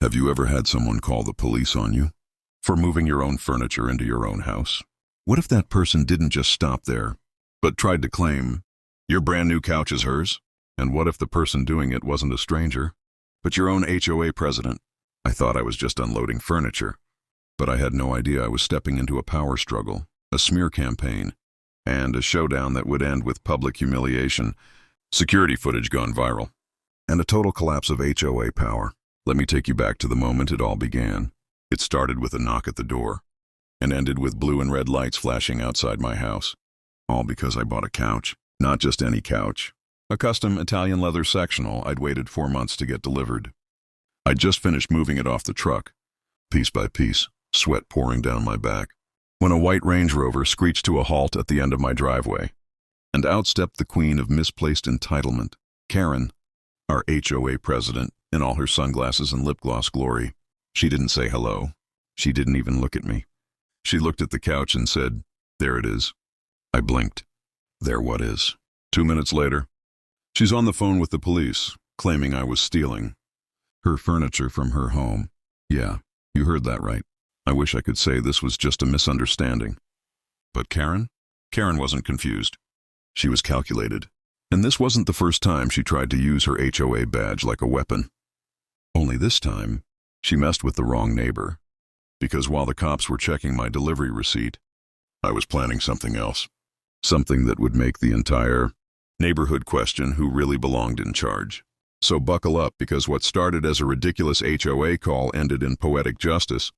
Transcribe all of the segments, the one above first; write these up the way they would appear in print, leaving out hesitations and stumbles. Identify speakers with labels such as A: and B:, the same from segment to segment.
A: Have you ever had someone call the police on you for moving your own furniture into your own house? What if that person didn't just stop there, but tried to claim your brand new couch is hers? And what if the person doing it wasn't a stranger, but your own HOA president? I thought I was just unloading furniture, but I had no idea I was stepping into a power struggle, a smear campaign, and a showdown that would end with public humiliation, security footage gone viral, and a total collapse of HOA power. Let me take you back to the moment it all began. It started with a knock at the door and ended with blue and red lights flashing outside my house. All because I bought a couch. Not just any couch. A custom Italian leather sectional I'd waited 4 months to get delivered. I'd just finished moving it off the truck, piece by piece, sweat pouring down my back, when a white Range Rover screeched to a halt at the end of my driveway. And out stepped the queen of misplaced entitlement, Karen, our HOA president, in all her sunglasses and lip gloss glory. She didn't say hello. She didn't even look at me. She looked at the couch and said, "There it is." I blinked. There what is? 2 minutes later, she's on the phone with the police, claiming I was stealing her furniture from her home. Yeah, you heard that right. I wish I could say this was just a misunderstanding. But Karen wasn't confused. She was calculated. And this wasn't the first time she tried to use her HOA badge like a weapon. Only this time, she messed with the wrong neighbor. Because while the cops were checking my delivery receipt, I was planning something else. Something that would make the entire neighborhood question who really belonged in charge. So buckle up, because what started as a ridiculous HOA call ended in poetic justice,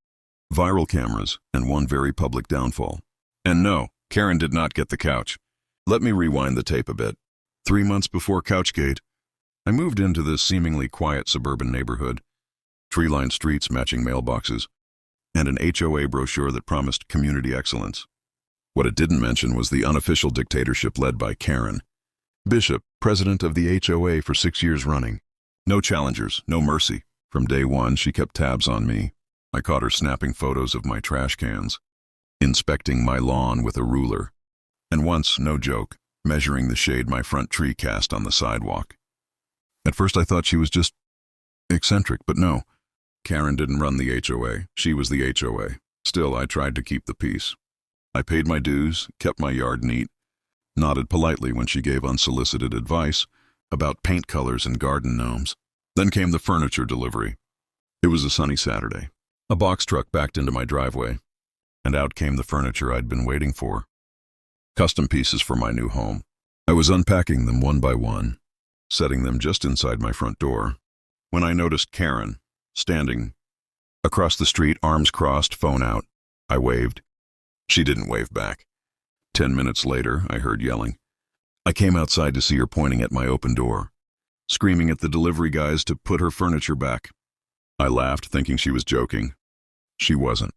A: viral cameras, and one very public downfall. And no, Karen did not get the couch. Let me rewind the tape a bit. 3 months before Couchgate, I moved into this seemingly quiet suburban neighborhood, tree-lined streets matching mailboxes, and an HOA brochure that promised community excellence. What it didn't mention was the unofficial dictatorship led by Karen, Bishop, president of the HOA for 6 years running. No challengers, no mercy. From day one, she kept tabs on me. I caught her snapping photos of my trash cans, inspecting my lawn with a ruler, and once, no joke, measuring the shade my front tree cast on the sidewalk. At first I thought she was just eccentric, but no. Karen didn't run the HOA. She was the HOA. Still, I tried to keep the peace. I paid my dues, kept my yard neat, nodded politely when she gave unsolicited advice about paint colors and garden gnomes. Then came the furniture delivery. It was a sunny Saturday. A box truck backed into my driveway, and out came the furniture I'd been waiting for. Custom pieces for my new home. I was unpacking them one by one, setting them just inside my front door, when I noticed Karen, standing across the street, arms crossed, phone out. I waved. She didn't wave back. 10 minutes later, I heard yelling. I came outside to see her pointing at my open door, screaming at the delivery guys to put her furniture back. I laughed, thinking she was joking. She wasn't.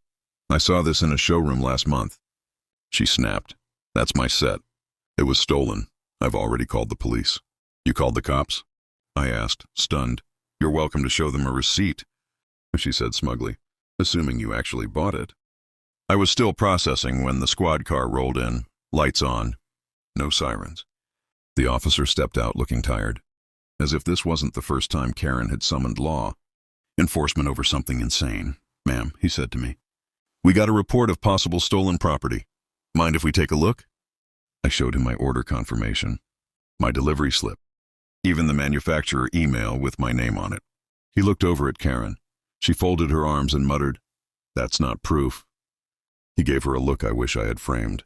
A: I saw this in a showroom last month. She snapped. That's my set. It was stolen. I've already called the police. You called the cops? I asked, stunned. You're welcome to show them a receipt, she said smugly, assuming you actually bought it. I was still processing when the squad car rolled in, lights on, no sirens. The officer stepped out looking tired, as if this wasn't the first time Karen had summoned law enforcement over something insane. Ma'am, he said to me, we got a report of possible stolen property. Mind if we take a look? I showed him my order confirmation, my delivery slip, even the manufacturer email with my name on it. He looked over at Karen. She folded her arms and muttered, "That's not proof." He gave her a look I wish I had framed.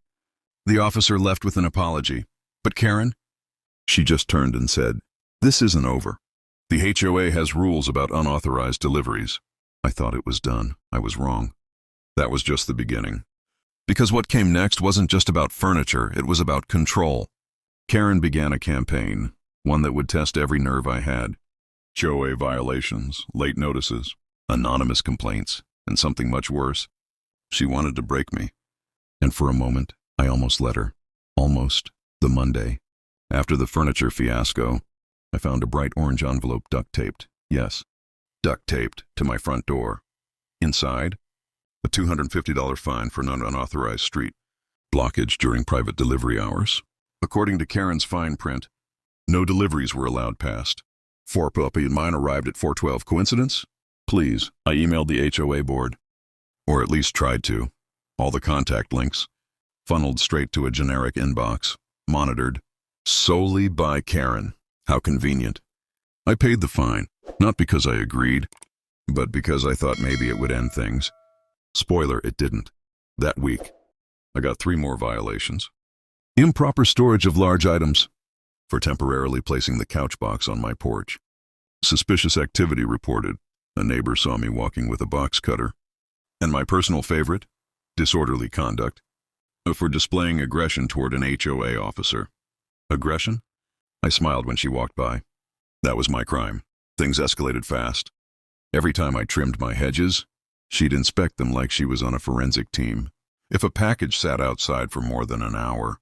A: The officer left with an apology. But Karen? She just turned and said, "This isn't over. The HOA has rules about unauthorized deliveries." I thought it was done. I was wrong. That was just the beginning. Because what came next wasn't just about furniture, it was about control. Karen began a campaign, one that would test every nerve I had. HOA violations, late notices, anonymous complaints, and something much worse. She wanted to break me. And for a moment, I almost let her. Almost. The Monday. After the furniture fiasco, I found a bright orange envelope duct-taped. Yes, duct-taped to my front door. Inside, a $250 fine for an unauthorized street blockage during private delivery hours. According to Karen's fine print, no deliveries were allowed past. 4 puppy and mine arrived at 4:12. Coincidence? Please, I emailed the HOA board, or at least tried to. All the contact links funneled straight to a generic inbox, monitored solely by Karen. How convenient. I paid the fine, not because I agreed, but because I thought maybe it would end things. Spoiler, it didn't. That week, I got 3 more violations. Improper storage of large items, for temporarily placing the couch box on my porch. Suspicious activity reported. A neighbor saw me walking with a box cutter. And my personal favorite, disorderly conduct, for displaying aggression toward an HOA officer. Aggression? I smiled when she walked by. That was my crime. Things escalated fast. Every time I trimmed my hedges, she'd inspect them like she was on a forensic team. If a package sat outside for more than an hour,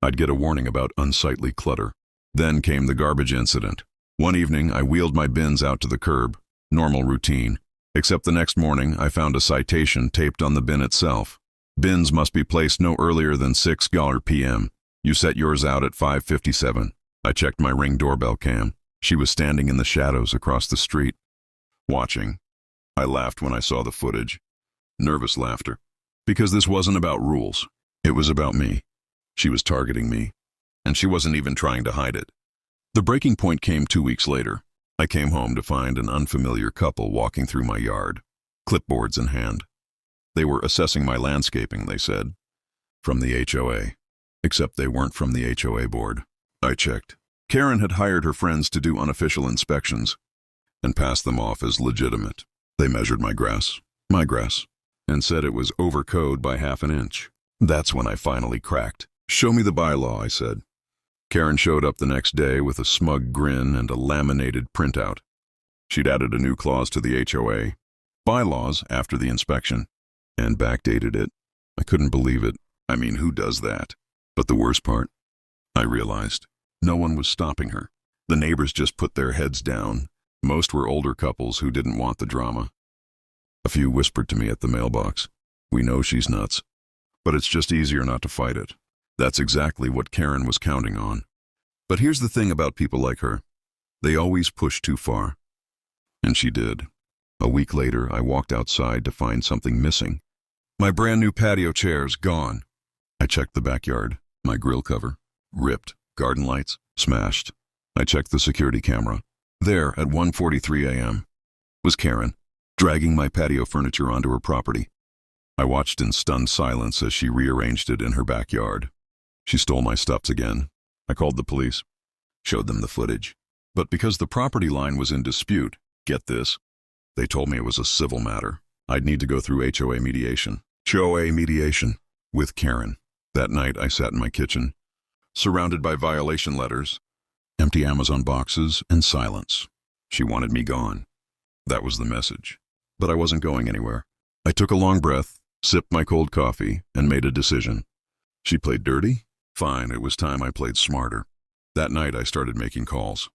A: I'd get a warning about unsightly clutter. Then came the garbage incident. One evening, I wheeled my bins out to the curb. Normal routine. Except the next morning, I found a citation taped on the bin itself. Bins must be placed no earlier than 6 p.m. You set yours out at 5:57. I checked my Ring doorbell cam. She was standing in the shadows across the street, watching. I laughed when I saw the footage. Nervous laughter. Because this wasn't about rules. It was about me. She was targeting me, and she wasn't even trying to hide it. The breaking point came 2 weeks later. I came home to find an unfamiliar couple walking through my yard, clipboards in hand. They were assessing my landscaping, they said, from the HOA. Except they weren't from the HOA board. I checked. Karen had hired her friends to do unofficial inspections and passed them off as legitimate. They measured my grass, and said it was over code by ½ an inch. That's when I finally cracked. Show me the bylaw, I said. Karen showed up the next day with a smug grin and a laminated printout. She'd added a new clause to the HOA, bylaws after the inspection, and backdated it. I couldn't believe it. I mean, who does that? But the worst part, I realized, no one was stopping her. The neighbors just put their heads down. Most were older couples who didn't want the drama. A few whispered to me at the mailbox, "We know she's nuts, but it's just easier not to fight it." That's exactly what Karen was counting on. But here's the thing about people like her. They always push too far. And she did. A week later, I walked outside to find something missing. My brand new patio chairs gone. I checked the backyard. My grill cover, ripped. Garden lights, smashed. I checked the security camera. There, at 1:43 a.m., was Karen, dragging my patio furniture onto her property. I watched in stunned silence as she rearranged it in her backyard. She stole my stuffs again. I called the police, showed them the footage. But because the property line was in dispute, get this, they told me it was a civil matter. I'd need to go through HOA mediation. HOA mediation with Karen. That night, I sat in my kitchen, surrounded by violation letters, empty Amazon boxes, and silence. She wanted me gone. That was the message. But I wasn't going anywhere. I took a long breath, sipped my cold coffee, and made a decision. She played dirty? Fine, it was time I played smarter. That night, I started making calls,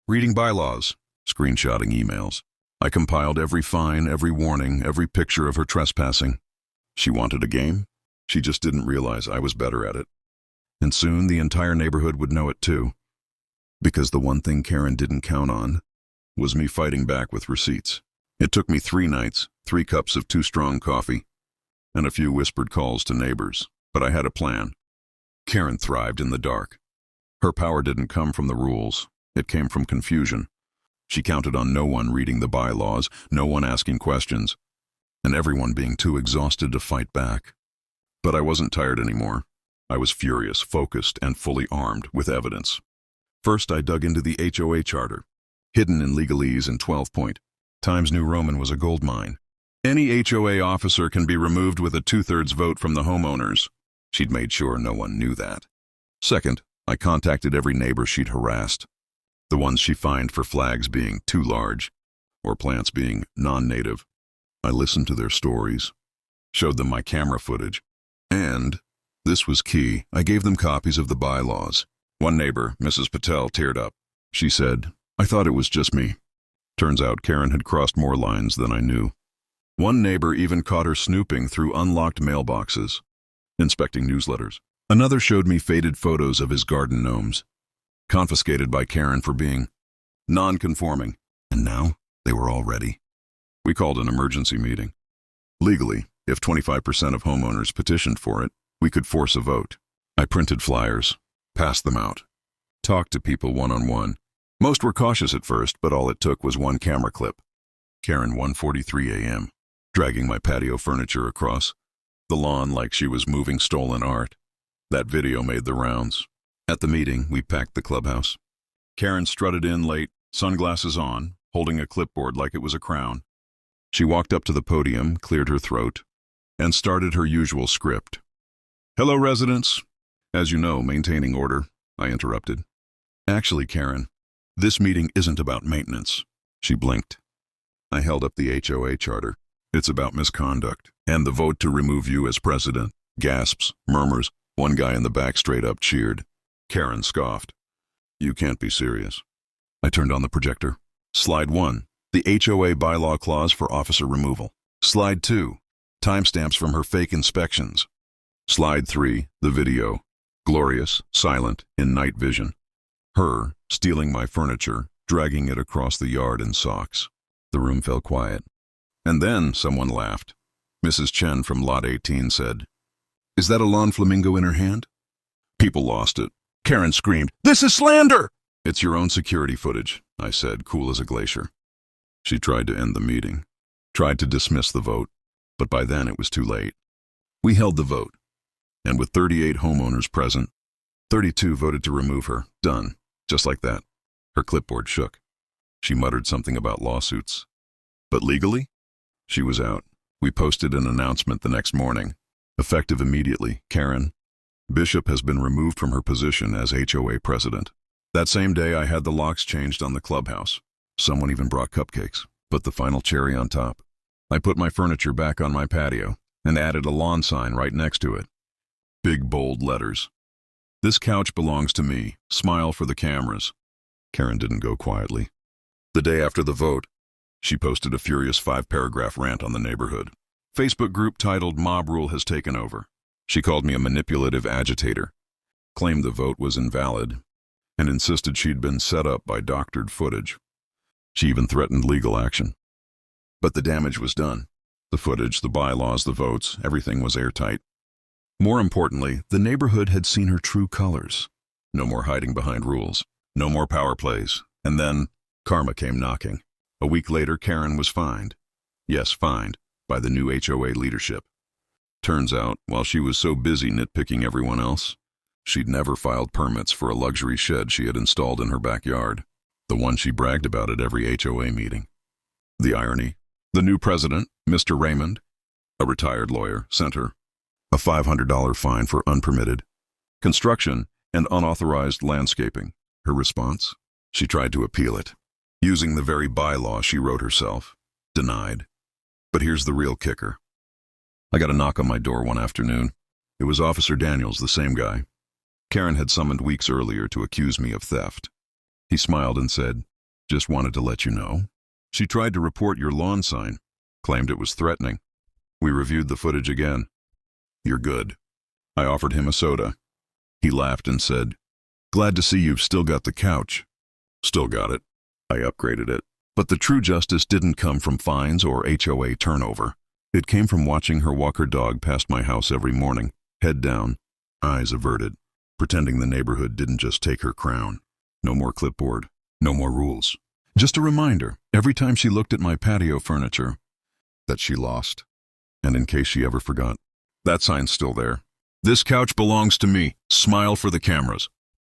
A: reading bylaws, screenshotting emails. I compiled every fine, every warning, every picture of her trespassing. She wanted a game. She just didn't realize I was better at it. And soon the entire neighborhood would know it too. Because the one thing Karen didn't count on was me fighting back with receipts. It took me 3 nights, 3 cups of too strong coffee, and a few whispered calls to neighbors. But I had a plan. Karen thrived in the dark. Her power didn't come from the rules. It came from confusion. She counted on no one reading the bylaws, no one asking questions, and everyone being too exhausted to fight back. But I wasn't tired anymore. I was furious, focused, and fully armed with evidence. First, I dug into the HOA charter. Hidden in legalese in 12-point. Times New Roman was a gold mine. Any HOA officer can be removed with a 2/3 vote from the homeowners. She'd made sure no one knew that. Second, I contacted every neighbor she'd harassed. The ones she fined for flags being too large, or plants being non-native. I listened to their stories, showed them my camera footage, and, this was key, I gave them copies of the bylaws. One neighbor, Mrs. Patel, teared up. She said, "I thought it was just me." Turns out Karen had crossed more lines than I knew. One neighbor even caught her snooping through unlocked mailboxes, inspecting newsletters. Another showed me faded photos of his garden gnomes, confiscated by Karen for being non-conforming. And now they were all ready. We called an emergency meeting. Legally, if 25% of homeowners petitioned for it, we could force a vote. I printed flyers, passed them out, talked to people one-on-one. Most were cautious at first, but all it took was one camera clip. Karen, 1:43 a.m., dragging my patio furniture across the lawn like she was moving stolen art. That video made the rounds. At the meeting, we packed the clubhouse. Karen strutted in late, sunglasses on, holding a clipboard like it was a crown. She walked up to the podium, cleared her throat, and started her usual script. "Hello, residents." "As you know, maintaining order," I interrupted. "Actually, Karen, this meeting isn't about maintenance." She blinked. I held up the HOA charter. "It's about misconduct and the vote to remove you as president." Gasps, murmurs. One guy in the back straight up cheered. Karen scoffed. "You can't be serious." I turned on the projector. Slide 1, the HOA bylaw clause for officer removal. Slide 2, timestamps from her fake inspections. Slide 3, the video. Glorious, silent, in night vision. Her, stealing my furniture, dragging it across the yard in socks. The room fell quiet. And then someone laughed. Mrs. Chen from Lot 18 said, "Is that a lawn flamingo in her hand?" People lost it. Karen screamed, "This is slander!" "It's your own security footage," I said, cool as a glacier. She tried to end the meeting, tried to dismiss the vote, but by then it was too late. We held the vote, and with 38 homeowners present, 32 voted to remove her. Done. Just like that. Her clipboard shook. She muttered something about lawsuits. But legally? She was out. We posted an announcement the next morning. Effective immediately, Karen Bishop has been removed from her position as HOA president. That same day, I had the locks changed on the clubhouse. Someone even brought cupcakes, put the final cherry on top. I put my furniture back on my patio and added a lawn sign right next to it. Big, bold letters. "This couch belongs to me. Smile for the cameras." Karen didn't go quietly. The day after the vote, she posted a furious 5-paragraph rant on the neighborhood. Facebook group titled "Mob Rule Has Taken Over." She called me a manipulative agitator, claimed the vote was invalid, and insisted she'd been set up by doctored footage. She even threatened legal action. But the damage was done. The footage, the bylaws, the votes, everything was airtight. More importantly, the neighborhood had seen her true colors. No more hiding behind rules. No more power plays. And then, karma came knocking. A week later, Karen was fined. Yes, fined, by the new HOA leadership. Turns out, while she was so busy nitpicking everyone else, she'd never filed permits for a luxury shed she had installed in her backyard, the one she bragged about at every HOA meeting. The irony, the new president, Mr. Raymond, a retired lawyer, sent her a $500 fine for unpermitted construction and unauthorized landscaping. Her response? She tried to appeal it, using the very bylaw she wrote herself. Denied. But here's the real kicker. I got a knock on my door one afternoon. It was Officer Daniels, the same guy Karen had summoned weeks earlier to accuse me of theft. He smiled and said, "Just wanted to let you know. She tried to report your lawn sign, claimed it was threatening. We reviewed the footage again. You're good." I offered him a soda. He laughed and said, "Glad to see you've still got the couch." Still got it. I upgraded it. But the true justice didn't come from fines or HOA turnover. It came from watching her walk her dog past my house every morning, head down, eyes averted, pretending the neighborhood didn't just take her crown. No more clipboard, no more rules. Just a reminder, every time she looked at my patio furniture, that she lost. And in case she ever forgot, that sign's still there. "This couch belongs to me. Smile for the cameras."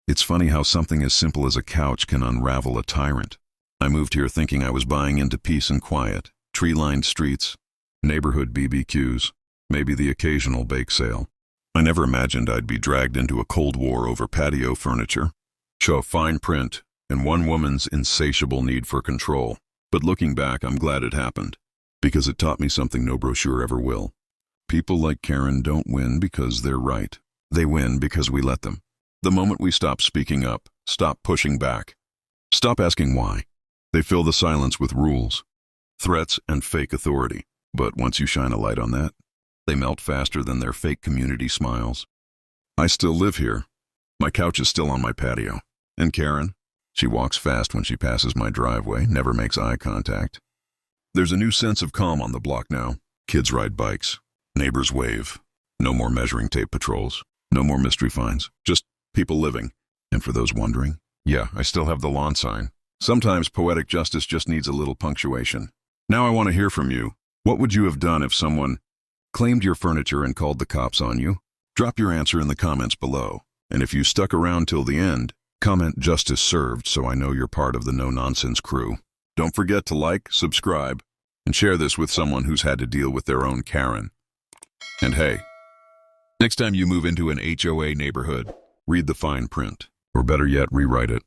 A: It's funny how something as simple as a couch can unravel a tyrant. I moved here thinking I was buying into peace and quiet, tree-lined streets, neighborhood BBQs, maybe the occasional bake sale. I never imagined I'd be dragged into a cold war over patio furniture, show fine print, and one woman's insatiable need for control. But looking back, I'm glad it happened, because it taught me something no brochure ever will. People like Karen don't win because they're right. They win because we let them. The moment we stop speaking up, stop pushing back, stop asking why, they fill the silence with rules, threats, and fake authority. But once you shine a light on that, they melt faster than their fake community smiles. I still live here. My couch is still on my patio. And Karen, she walks fast when she passes my driveway, never makes eye contact. There's a new sense of calm on the block now. Kids ride bikes. Neighbors wave. No more measuring tape patrols. No more mystery fines. Just people living. And for those wondering, yeah, I still have the lawn sign. Sometimes poetic justice just needs a little punctuation. Now I want to hear from you. What would you have done if someone claimed your furniture and called the cops on you? Drop your answer in the comments below. And if you stuck around till the end, comment "Justice served" so I know you're part of the no-nonsense crew. Don't forget to like, subscribe, and share this with someone who's had to deal with their own Karen. And hey, next time you move into an HOA neighborhood, read the fine print. Or better yet, rewrite it.